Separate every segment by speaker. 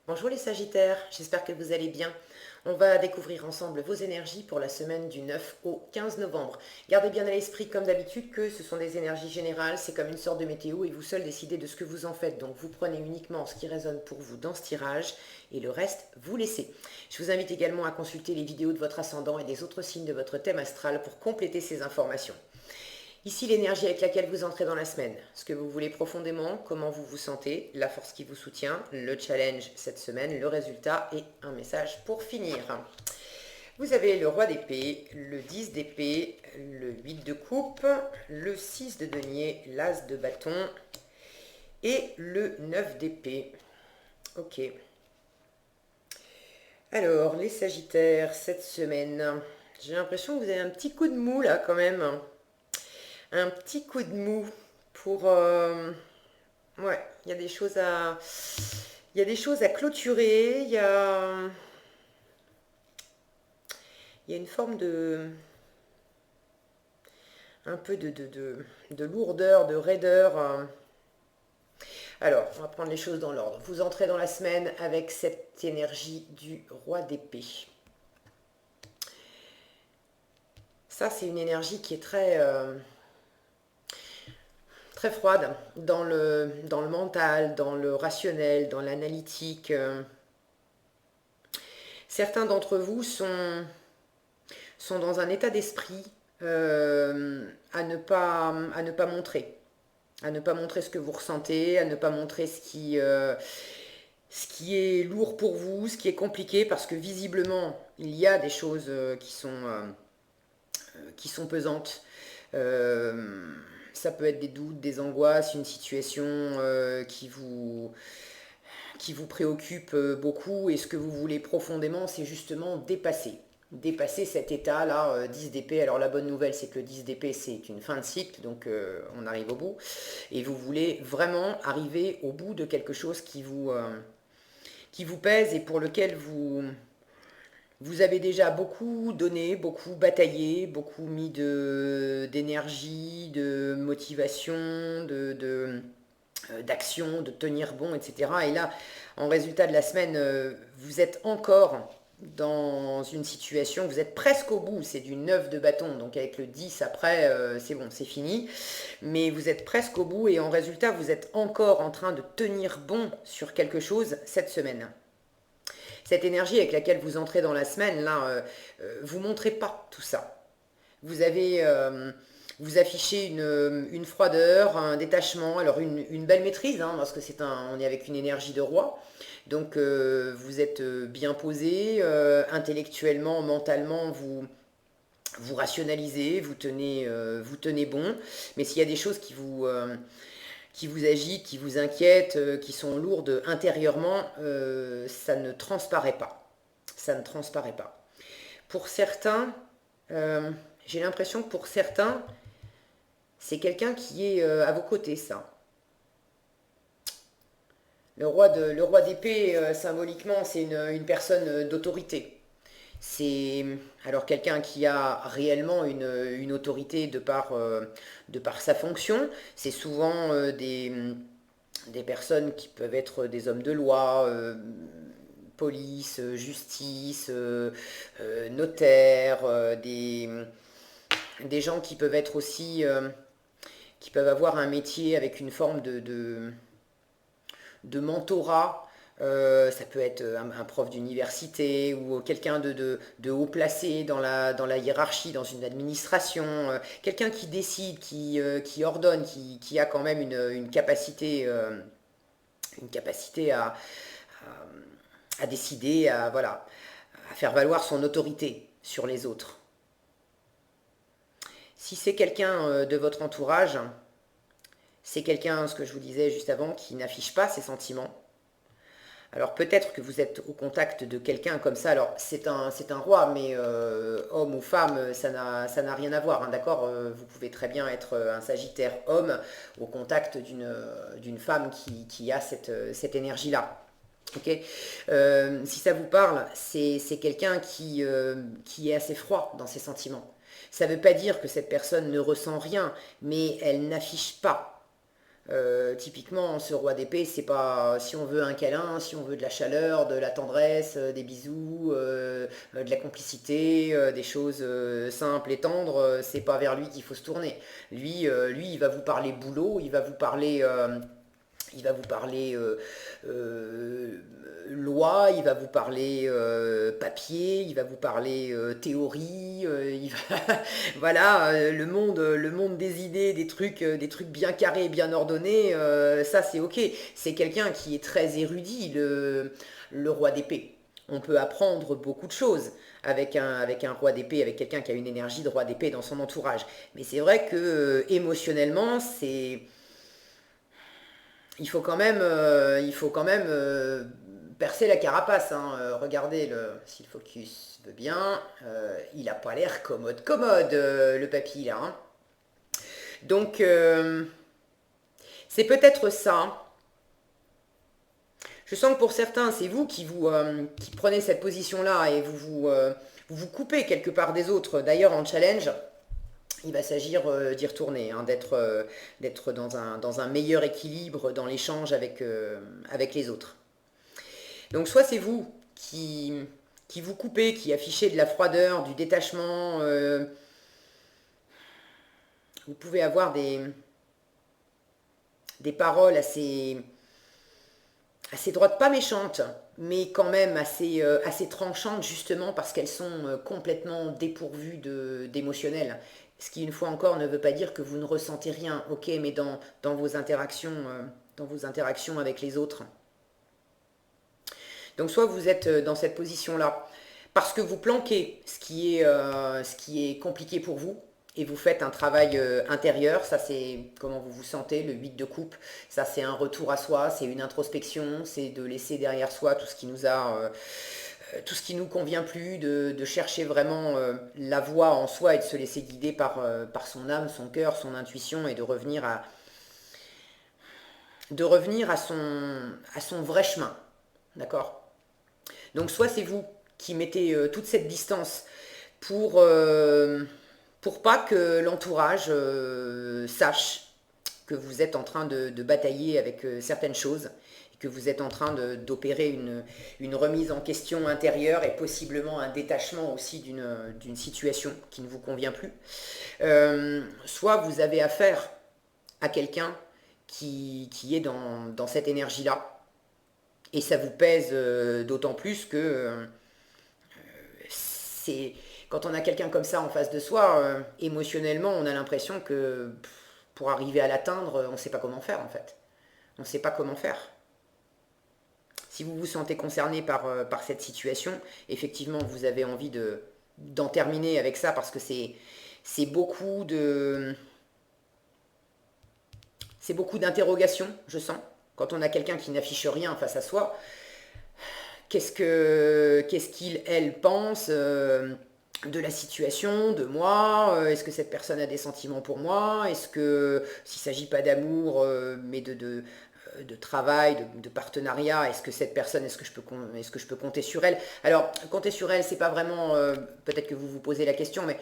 Speaker 1: Bonjour les Sagittaires, j'espère que vous allez bien. On va découvrir ensemble vos énergies pour la semaine du 9 au 15 novembre. Gardez bien à l'esprit, comme d'habitude, que ce sont des énergies générales, c'est comme une sorte de météo et vous seuls décidez de ce que vous en faites. Donc vous prenez uniquement ce qui résonne pour vous dans ce tirage et le reste, vous laissez. Je vous invite également à consulter les vidéos de votre ascendant et des autres signes de votre thème astral pour compléter ces informations. Ici, l'énergie avec laquelle vous entrez dans la semaine, ce que vous voulez profondément, comment vous vous sentez, la force qui vous soutient, le challenge cette semaine, le résultat et un message pour finir. Vous avez le roi d'épée, le 10 d'épée, le 8 de coupe, le 6 de denier, l'as de bâton et le 9 d'épée. Ok. Alors, les Sagittaires, cette semaine, j'ai l'impression que vous avez un petit coup de mou là quand même. Un petit coup de mou pour... ouais, il y a des choses à... Il y a des choses à clôturer, il y a une forme de... un peu de lourdeur, de raideur. Alors, on va prendre les choses dans l'ordre. Vous entrez dans la semaine avec cette énergie du roi d'épée. Ça, c'est une énergie qui est très froide dans le mental, dans le rationnel, dans l'analytique. Certains d'entre vous sont dans un état d'esprit à ne pas montrer. À ne pas montrer ce que vous ressentez, à ne pas montrer ce qui est lourd pour vous, ce qui est compliqué, parce que visiblement, il y a des choses qui sont pesantes. Ça peut être des doutes, des angoisses, une situation qui vous préoccupe beaucoup, et ce que vous voulez profondément, c'est justement dépasser cet état-là, 10 d'épée. Alors la bonne nouvelle, c'est que le 10 d'épée, c'est une fin de cycle, donc on arrive au bout. Et vous voulez vraiment arriver au bout de quelque chose qui vous pèse et pour lequel vous avez déjà beaucoup donné, beaucoup bataillé, beaucoup mis d'énergie, de motivation, d'action, de tenir bon, etc. Et là, en résultat de la semaine, vous êtes encore dans une situation, vous êtes presque au bout, c'est du 9 de bâton, donc avec le 10 après, c'est bon, c'est fini, mais vous êtes presque au bout et en résultat, vous êtes encore en train de tenir bon sur quelque chose cette semaine. Cette énergie avec laquelle vous entrez dans la semaine, là, vous montrez pas tout ça. Vous avez, vous affichez une froideur, un détachement, alors une belle maîtrise, hein, parce que on est avec une énergie de roi. Donc vous êtes bien posé, intellectuellement, mentalement, vous rationalisez, vous tenez bon. Mais s'il y a des choses qui vous agitent, qui vous inquiètent, qui sont lourdes intérieurement, ça ne transparaît pas. Ça ne transparaît pas. Pour certains, euh, j'ai l'impression que pour certains, c'est quelqu'un qui est à vos côtés, ça. Le roi d'épée, symboliquement, c'est une personne d'autorité. C'est alors quelqu'un qui a réellement une autorité de par sa fonction. C'est souvent des personnes qui peuvent être des hommes de loi, police, justice, notaire, des gens qui peuvent être aussi, qui peuvent avoir un métier avec une forme de mentorat. Ça peut être un prof d'université ou quelqu'un de haut placé dans la hiérarchie, dans une administration, quelqu'un qui décide, qui ordonne, qui a quand même une capacité à décider, voilà, à faire valoir son autorité sur les autres. Si c'est quelqu'un de votre entourage, c'est quelqu'un, ce que je vous disais juste avant, qui n'affiche pas ses sentiments. Alors peut-être que vous êtes au contact de quelqu'un comme ça. Alors c'est un roi, mais homme ou femme, ça n'a rien à voir, hein, d'accord. Vous pouvez très bien être un Sagittaire homme au contact d'une femme qui a cette énergie-là. Ok. Si ça vous parle, c'est quelqu'un qui est assez froid dans ses sentiments. Ça ne veut pas dire que cette personne ne ressent rien, mais elle n'affiche pas. Typiquement, ce roi d'épée, c'est pas si on veut un câlin, si on veut de la chaleur, de la tendresse, des bisous, de la complicité, des choses simples et tendres, c'est pas vers lui qu'il faut se tourner. Lui, il va vous parler boulot, il va vous parler euh, loi, il va vous parler papier, il va vous parler théorie, voilà, le monde des idées, des trucs bien carrés, bien ordonnés, ça c'est ok. C'est quelqu'un qui est très érudit, le roi d'épée. On peut apprendre beaucoup de choses avec un roi d'épée, avec quelqu'un qui a une énergie de roi d'épée dans son entourage. Mais c'est vrai que émotionnellement, il faut quand même percer la carapace, hein. Regardez, si le focus veut bien, il a pas l'air commode, commode, le papy, là, hein. Donc, c'est peut-être ça. Je sens que pour certains, c'est vous qui prenez cette position-là et vous coupez quelque part des autres. D'ailleurs, en challenge, il va s'agir d'y retourner, hein, d'être dans un meilleur équilibre dans l'échange avec les autres. Donc soit c'est vous qui vous coupez, qui affichez de la froideur, du détachement. Vous pouvez avoir des paroles assez droites, pas méchantes, mais quand même assez tranchantes, justement parce qu'elles sont complètement dépourvues d'émotionnel. Ce qui, une fois encore, ne veut pas dire que vous ne ressentez rien, ok, mais dans vos interactions avec les autres. Donc soit vous êtes dans cette position-là parce que vous planquez ce qui est compliqué pour vous et vous faites un travail intérieur. Ça, c'est comment vous vous sentez, le 8 de coupe. Ça, c'est un retour à soi, c'est une introspection, c'est de laisser derrière soi tout ce qui nous convient plus, de chercher vraiment la voie en soi et de se laisser guider par son âme, son cœur, son intuition et de revenir à son vrai chemin. D'accord? Donc soit c'est vous qui mettez toute cette distance pour pas que l'entourage sache que vous êtes en train de batailler avec certaines choses, et que vous êtes en train d'opérer une remise en question intérieure et possiblement un détachement aussi d'une situation qui ne vous convient plus. Soit vous avez affaire à quelqu'un qui est dans cette énergie-là, et ça vous pèse d'autant plus que c'est quand on a quelqu'un comme ça en face de soi, émotionnellement, on a l'impression que pour arriver à l'atteindre, on ne sait pas comment faire en fait. On ne sait pas comment faire. Si vous vous sentez concerné par cette situation, effectivement, vous avez envie d'en terminer avec ça parce que c'est beaucoup d'interrogations, je sens. Quand on a quelqu'un qui n'affiche rien face à soi, qu'est-ce qu'il, elle pense de la situation, de moi, est-ce que cette personne a des sentiments pour moi, est-ce que s'il ne s'agit pas d'amour, mais de travail, de partenariat, est-ce que cette personne, est-ce que je peux compter sur elle? Alors, compter sur elle, c'est pas vraiment, peut-être que vous vous posez la question, mais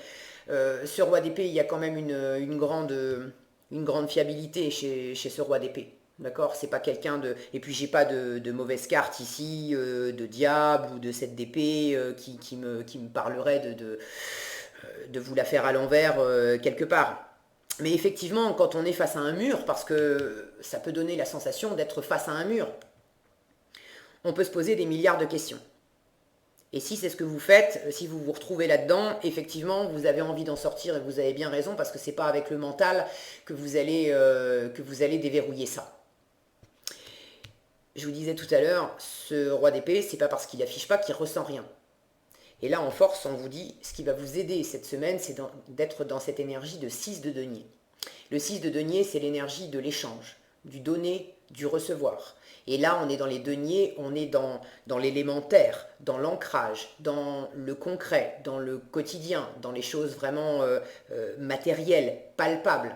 Speaker 1: ce roi d'épée, il y a quand même une grande fiabilité chez ce roi d'épée. D'accord? C'est pas quelqu'un de. Et puis j'ai pas de mauvaise carte ici, de diable ou de 7 d'épée qui me parlerait de vous la faire à l'envers quelque part. Mais effectivement, quand on est face à un mur, parce que ça peut donner la sensation d'être face à un mur, on peut se poser des milliards de questions. Et si c'est ce que vous faites, si vous vous retrouvez là-dedans, effectivement, vous avez envie d'en sortir et vous avez bien raison parce que c'est pas avec le mental que vous allez déverrouiller ça. Je vous disais tout à l'heure, ce roi d'épée, c'est pas parce qu'il affiche pas qu'il ressent rien. Et là, en force, on vous dit, ce qui va vous aider cette semaine, c'est d'être dans cette énergie de 6 de denier. Le 6 de denier, c'est l'énergie de l'échange, du donner, du recevoir. Et là, on est dans les deniers, on est dans l'élémentaire, dans l'ancrage, dans le concret, dans le quotidien, dans les choses vraiment matérielles, palpables.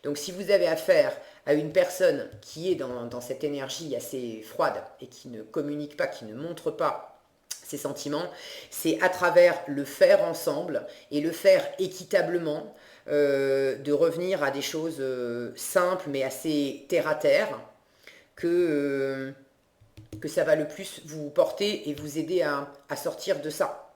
Speaker 1: Donc si vous avez affaire à une personne qui est dans cette énergie assez froide et qui ne communique pas, qui ne montre pas ses sentiments, c'est à travers le faire ensemble et le faire équitablement, de revenir à des choses simples mais assez terre à terre, que, que ça va le plus vous porter et vous aider à sortir de ça.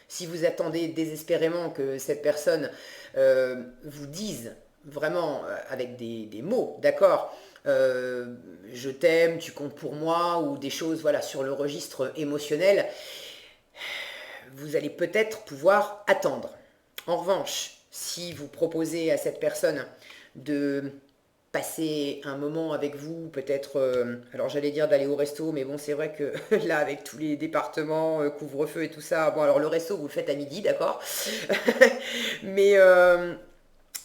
Speaker 1: Si vous attendez désespérément que cette personne vous dise vraiment avec des mots, d'accord, je t'aime, tu comptes pour moi, ou des choses voilà, sur le registre émotionnel, vous allez peut-être pouvoir attendre. En revanche, si vous proposez à cette personne de passer un moment avec vous, peut-être, alors j'allais dire d'aller au resto, mais bon, c'est vrai que là, avec tous les départements, couvre-feu et tout ça, bon, alors le resto, vous le faites à midi, d'accord. Mais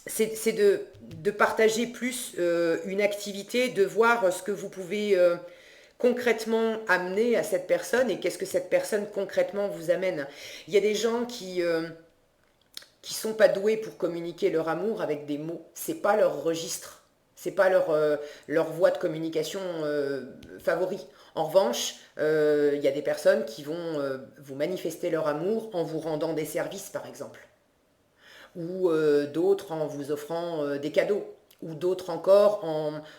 Speaker 1: c'est de partager plus une activité, de voir ce que vous pouvez concrètement amener à cette personne et qu'est-ce que cette personne concrètement vous amène. Il y a des gens qui sont pas doués pour communiquer leur amour avec des mots. C'est pas leur registre, c'est pas leur voie de communication favori. En revanche, il y a des personnes qui vont vous manifester leur amour en vous rendant des services, par exemple, ou d'autres en vous offrant des cadeaux, ou d'autres encore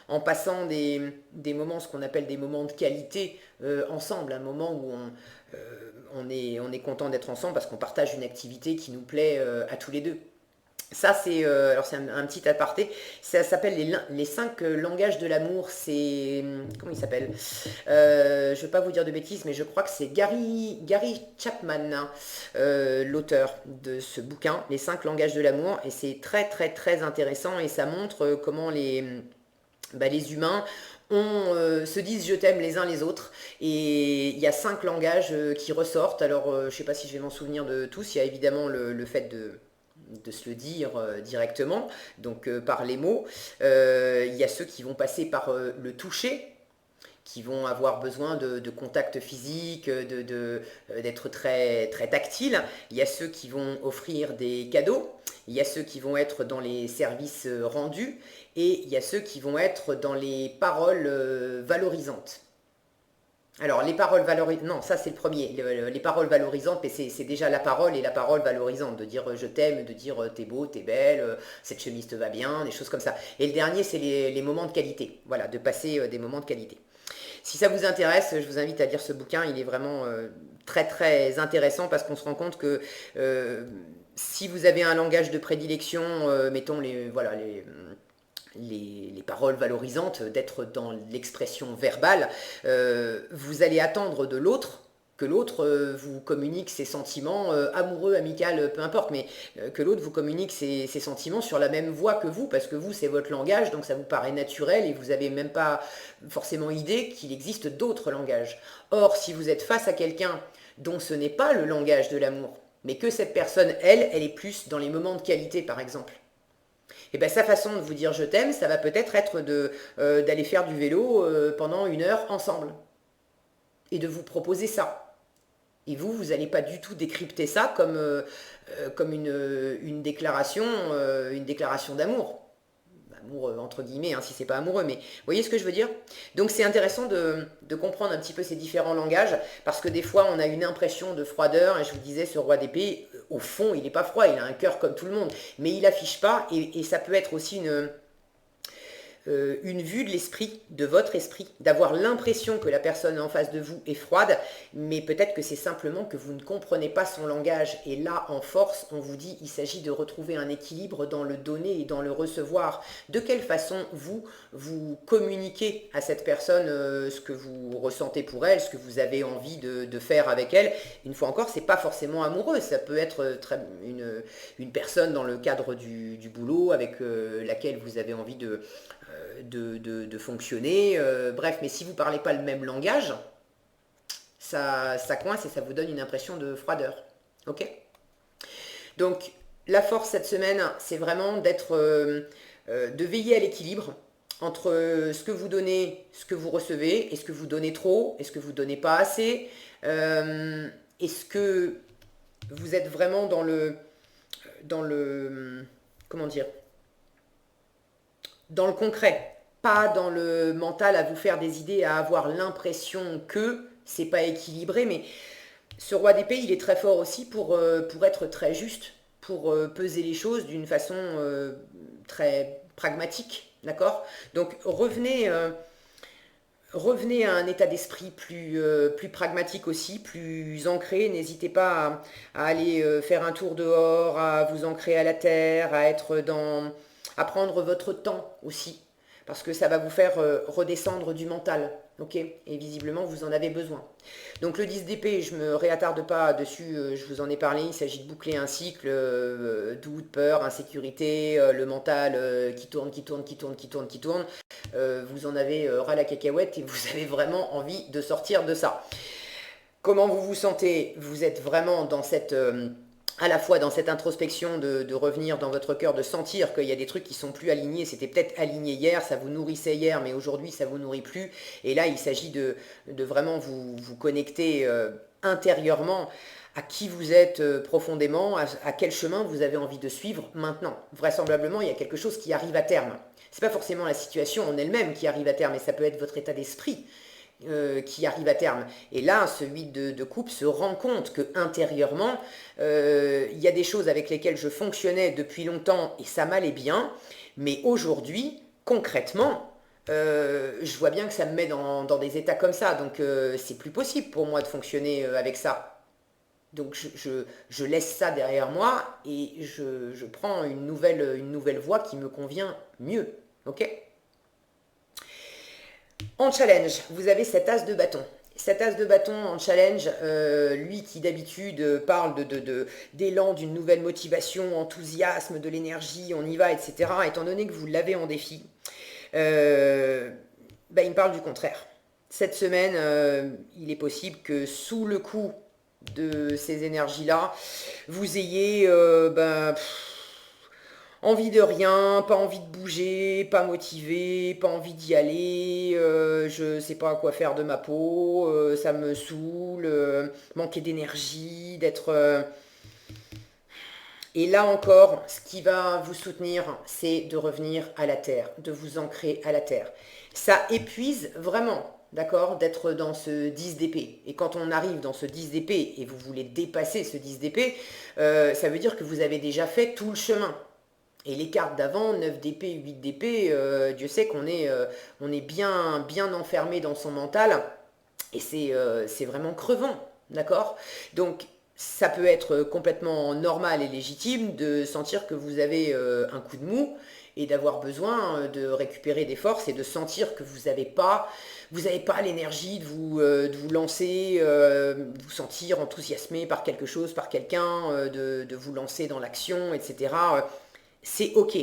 Speaker 1: en passant des moments, ce qu'on appelle des moments de qualité ensemble, un moment où on est content d'être ensemble parce qu'on partage une activité qui nous plaît à tous les deux. Ça, c'est alors c'est un petit aparté. Ça s'appelle les 5 langages de l'amour. C'est comment il s'appelle je ne vais pas vous dire de bêtises, mais je crois que c'est Gary Chapman, hein, l'auteur de ce bouquin, Les 5 langages de l'amour. Et c'est très très très intéressant et ça montre comment les humains se disent je t'aime les uns les autres et il y a 5 langages qui ressortent. Alors je ne sais pas si je vais m'en souvenir de tous. Il y a évidemment le fait de se le dire directement, donc par les mots. Il y a ceux qui vont passer par le toucher, qui vont avoir besoin de contact physique, d'être très, très tactile. Il y a ceux qui vont offrir des cadeaux. Il y a ceux qui vont être dans les services rendus. Et il y a ceux qui vont être dans les paroles valorisantes. Alors, les paroles valorisantes, non, ça c'est le premier. Les paroles valorisantes, mais c'est déjà la parole et la parole valorisante, de dire je t'aime, de dire t'es beau, t'es belle, cette chemise te va bien, des choses comme ça. Et le dernier, c'est les moments de qualité. Voilà, de passer des moments de qualité. Si ça vous intéresse, je vous invite à lire ce bouquin. Il est vraiment très très intéressant parce qu'on se rend compte que si vous avez un langage de prédilection, mettons les paroles valorisantes, d'être dans l'expression verbale, vous allez attendre de l'autre que l'autre vous communique ses sentiments amoureux, amicaux, peu importe, mais que l'autre vous communique ses sentiments sur la même voie que vous, parce que vous, c'est votre langage, donc ça vous paraît naturel et vous n'avez même pas forcément idée qu'il existe d'autres langages. Or, si vous êtes face à quelqu'un dont ce n'est pas le langage de l'amour, mais que cette personne, elle est plus dans les moments de qualité, par exemple, et bien sa façon de vous dire je t'aime, ça va peut-être être d'aller faire du vélo pendant 1 heure ensemble. Et de vous proposer ça. Et vous n'allez pas du tout décrypter ça comme une déclaration d'amour. Amour entre guillemets, hein, si c'est pas amoureux, mais vous voyez ce que je veux dire? Donc c'est intéressant de comprendre un petit peu ces différents langages, parce que des fois on a une impression de froideur, et je vous disais, ce roi d'épée, au fond il n'est pas froid, il a un cœur comme tout le monde, mais il affiche pas, et ça peut être aussi une vue de l'esprit, de votre esprit, d'avoir l'impression que la personne en face de vous est froide, mais peut-être que c'est simplement que vous ne comprenez pas son langage. Et là, en force, on vous dit, il s'agit de retrouver un équilibre dans le donner et dans le recevoir. De quelle façon vous communiquez à cette personne ce que vous ressentez pour elle, ce que vous avez envie de faire avec elle. Une fois encore, c'est pas forcément amoureux, ça peut être une personne dans le cadre du boulot avec laquelle vous avez envie de fonctionner, bref, mais si vous ne parlez pas le même langage, ça coince et ça vous donne une impression de froideur. Ok? Donc, la force cette semaine, c'est vraiment de veiller à l'équilibre entre ce que vous donnez, ce que vous recevez, est-ce que vous donnez trop, est-ce que vous donnez pas assez, est-ce que vous êtes vraiment comment dire, dans le concret, pas dans le mental à vous faire des idées, à avoir l'impression que c'est pas équilibré, mais ce roi d'épée, il est très fort aussi pour être très juste. pour peser les choses d'une façon très pragmatique, d'accord? Donc revenez à un état d'esprit plus pragmatique aussi, plus ancré. N'hésitez pas à aller faire un tour dehors, à vous ancrer à la terre, à prendre votre temps aussi, parce que ça va vous faire redescendre du mental, ok? Et visiblement, vous en avez besoin. Donc le 10 d'épée, je me réattarde pas dessus, je vous en ai parlé, il s'agit de boucler un cycle, doute, peur, insécurité, le mental qui tourne, qui tourne, qui tourne, qui tourne, qui tourne. Vous en avez ras la cacahuète et vous avez vraiment envie de sortir de ça. Comment vous vous sentez? Vous êtes vraiment dans cette... à la fois dans cette introspection de revenir dans votre cœur, de sentir qu'il y a des trucs qui sont plus alignés. C'était peut-être aligné hier, ça vous nourrissait hier, mais aujourd'hui ça vous nourrit plus. Et là, il s'agit de vraiment vous connecter intérieurement à qui vous êtes profondément, à quel chemin vous avez envie de suivre maintenant. Vraisemblablement, il y a quelque chose qui arrive à terme. C'est pas forcément la situation en elle-même qui arrive à terme, mais ça peut être votre état d'esprit qui arrive à terme. Et là, ce 8 de coupe se rend compte que intérieurement, il y a des choses avec lesquelles je fonctionnais depuis longtemps et ça m'allait bien, mais aujourd'hui, concrètement, je vois bien que ça me met dans des états comme ça, donc c'est plus possible pour moi de fonctionner avec ça. Donc je laisse ça derrière moi et je prends une nouvelle voie qui me convient mieux. Ok? En challenge, vous avez cet as de bâton. Cet as de bâton en challenge, lui qui d'habitude parle d'élan, d'une nouvelle motivation, enthousiasme, de l'énergie, on y va, etc. Étant donné que vous l'avez en défi, il me parle du contraire. Cette semaine, il est possible que sous le coup de ces énergies-là, vous ayez envie de rien, pas envie de bouger, pas motivé, pas envie d'y aller, je sais pas quoi faire de ma peau, ça me saoule, manquer d'énergie, d'être... Et là encore, ce qui va vous soutenir, c'est de revenir à la terre, de vous ancrer à la terre. Ça épuise vraiment, d'accord, d'être dans ce 10 d'épée. Et quand on arrive dans ce 10 d'épée et vous voulez dépasser ce 10 d'épée, ça veut dire que vous avez déjà fait tout le chemin. Et les cartes d'avant, 9 d'épée, 8 d'épée, Dieu sait qu'on est, on est bien enfermé dans son mental. Et c'est vraiment crevant, d'accord? Donc, ça peut être complètement normal et légitime de sentir que vous avez un coup de mou et d'avoir besoin de récupérer des forces et de sentir que vous avez pas l'énergie de vous lancer, de vous sentir enthousiasmé par quelque chose, par quelqu'un, de vous lancer dans l'action, etc. C'est ok.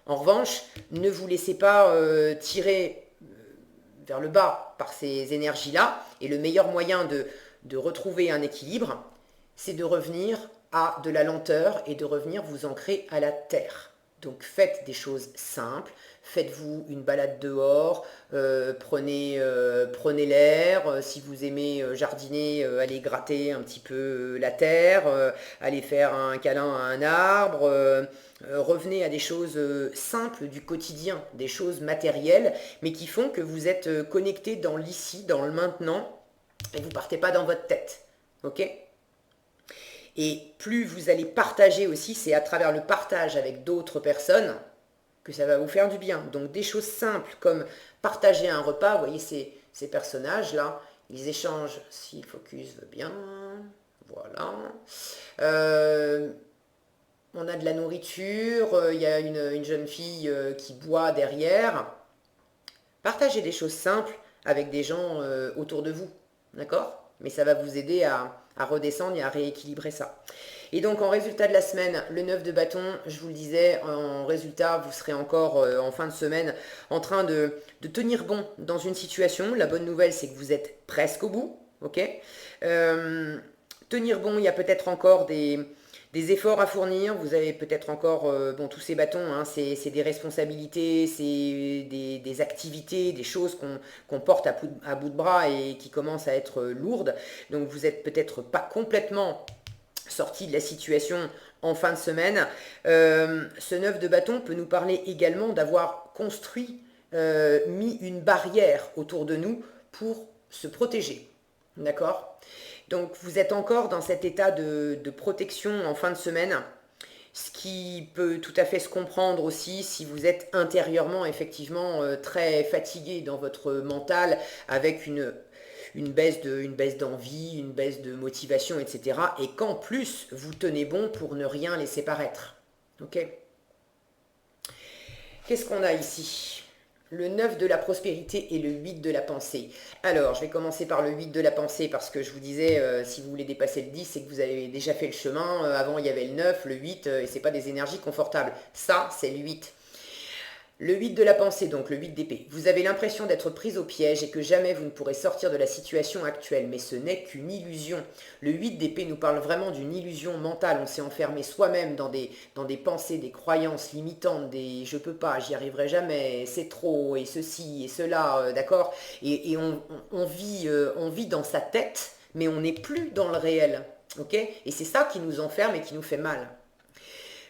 Speaker 1: En revanche, ne vous laissez pas tirer vers le bas par ces énergies-là. Et le meilleur moyen de retrouver un équilibre, c'est de revenir à de la lenteur et de revenir vous ancrer à la terre. Donc faites des choses simples, faites-vous une balade dehors, prenez l'air, si vous aimez jardiner, allez gratter un petit peu la terre, allez faire un câlin à un arbre, revenez à des choses simples du quotidien, des choses matérielles, mais qui font que vous êtes connecté dans l'ici, dans le maintenant, et vous ne partez pas dans votre tête. Ok? Et plus vous allez partager aussi, c'est à travers le partage avec d'autres personnes que ça va vous faire du bien. Donc des choses simples comme partager un repas, vous voyez ces personnages-là, ils échangent, si le focus veut bien, voilà. On a de la nourriture, il y a une jeune fille qui boit derrière. Partagez des choses simples avec des gens autour de vous, d'accord? Mais ça va vous aider à redescendre et à rééquilibrer ça. Et donc en résultat de la semaine, le 9 de bâton, je vous le disais, en résultat, vous serez encore en fin de semaine en train de tenir bon dans une situation. La bonne nouvelle, c'est que vous êtes presque au bout, ok? Tenir bon, il y a peut-être encore des efforts à fournir, vous avez peut-être encore, tous ces bâtons, hein, c'est des responsabilités, c'est des activités, des choses qu'on porte à bout de bras et qui commencent à être lourdes. Donc vous n'êtes peut-être pas complètement sorti de la situation en fin de semaine. Ce 9 de bâton peut nous parler également d'avoir construit, mis une barrière autour de nous pour se protéger. D'accord? Donc vous êtes encore dans cet état de protection en fin de semaine Ce qui peut tout à fait se comprendre aussi si vous êtes intérieurement effectivement très fatigué dans votre mental avec une baisse d'envie, une baisse de motivation, etc. Et qu'en plus, vous tenez bon pour ne rien laisser paraître. Ok? Qu'est-ce qu'on a ici? Le 9 de la prospérité et le 8 de la pensée. Alors, je vais commencer par le 8 de la pensée parce que je vous disais, si vous voulez dépasser le 10, c'est que vous avez déjà fait le chemin. Avant, il y avait le 9, le 8, et c'est pas des énergies confortables. Ça, c'est le 8. Le 8 de la pensée, donc le 8 d'épée. Vous avez l'impression d'être prise au piège et que jamais vous ne pourrez sortir de la situation actuelle, mais ce n'est qu'une illusion. Le 8 d'épée nous parle vraiment d'une illusion mentale. On s'est enfermé soi-même dans des pensées, des croyances limitantes, des je peux pas, j'y arriverai jamais, c'est trop, et ceci, et cela, d'accord. Et on vit dans sa tête, mais on n'est plus dans le réel, ok. Et c'est ça qui nous enferme et qui nous fait mal.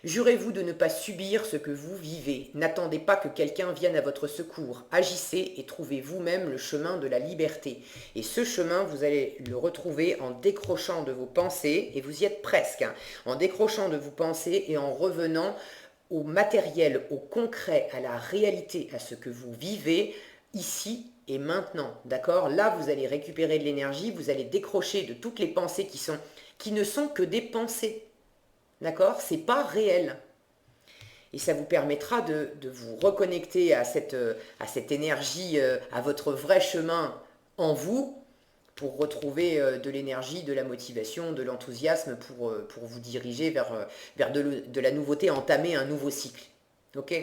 Speaker 1: Jurez-vous de ne pas subir ce que vous vivez. N'attendez pas que quelqu'un vienne à votre secours. Agissez et trouvez vous-même le chemin de la liberté. Et ce chemin, vous allez le retrouver en décrochant de vos pensées, et vous y êtes presque, hein, en décrochant de vos pensées et en revenant au matériel, au concret, à la réalité, à ce que vous vivez ici et maintenant. D'accord? Là, vous allez récupérer de l'énergie, vous allez décrocher de toutes les pensées qui ne sont que des pensées. D'accord? C'est pas réel. Et ça vous permettra de vous reconnecter à cette énergie, à votre vrai chemin en vous, pour retrouver de l'énergie, de la motivation, de l'enthousiasme pour vous diriger vers de la nouveauté, entamer un nouveau cycle. Ok?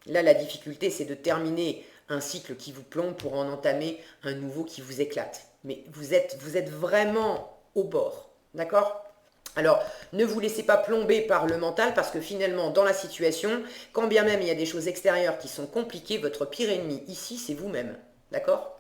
Speaker 1: Là, la difficulté, c'est de terminer un cycle qui vous plombe pour en entamer un nouveau qui vous éclate. Mais vous êtes vraiment au bord. D'accord? Alors, ne vous laissez pas plomber par le mental parce que finalement, dans la situation, quand bien même il y a des choses extérieures qui sont compliquées, votre pire ennemi ici, c'est vous-même. D'accord?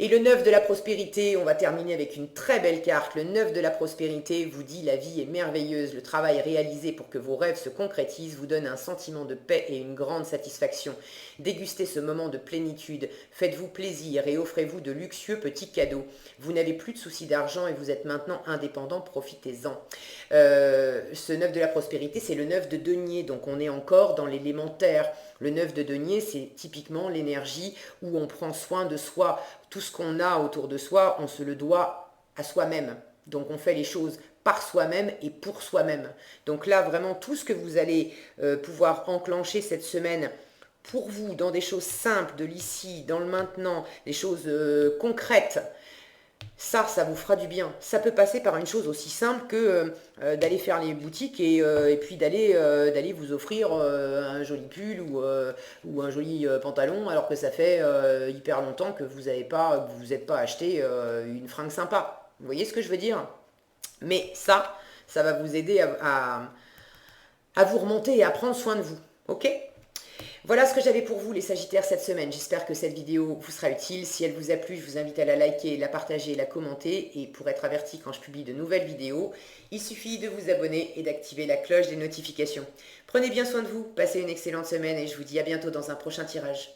Speaker 1: Et le 9 de la prospérité, on va terminer avec une très belle carte. Le 9 de la prospérité vous dit la vie est merveilleuse, le travail réalisé pour que vos rêves se concrétisent vous donne un sentiment de paix et une grande satisfaction. Dégustez ce moment de plénitude, faites-vous plaisir et offrez-vous de luxueux petits cadeaux. Vous n'avez plus de soucis d'argent et vous êtes maintenant indépendant, profitez-en. Ce 9 de la prospérité, c'est le 9 de denier, donc on est encore dans l'élémentaire. Le 9 de denier, c'est typiquement l'énergie où on prend soin de soi. Tout ce qu'on a autour de soi, on se le doit à soi-même. Donc on fait les choses par soi-même et pour soi-même. Donc là, vraiment, tout ce que vous allez pouvoir enclencher cette semaine pour vous, dans des choses simples, de l'ici, dans le maintenant, des choses concrètes, ça vous fera du bien. Ça peut passer par une chose aussi simple que d'aller faire les boutiques et puis d'aller vous offrir un joli pull ou un joli pantalon alors que ça fait hyper longtemps que vous vous n'êtes pas acheté une fringue sympa. Vous voyez ce que je veux dire? Mais ça va vous aider à vous remonter et à prendre soin de vous. Ok? Voilà ce que j'avais pour vous les Sagittaires cette semaine. J'espère que cette vidéo vous sera utile. Si elle vous a plu, je vous invite à la liker, la partager, la commenter. Et pour être averti quand je publie de nouvelles vidéos, il suffit de vous abonner et d'activer la cloche des notifications. Prenez bien soin de vous, passez une excellente semaine et je vous dis à bientôt dans un prochain tirage.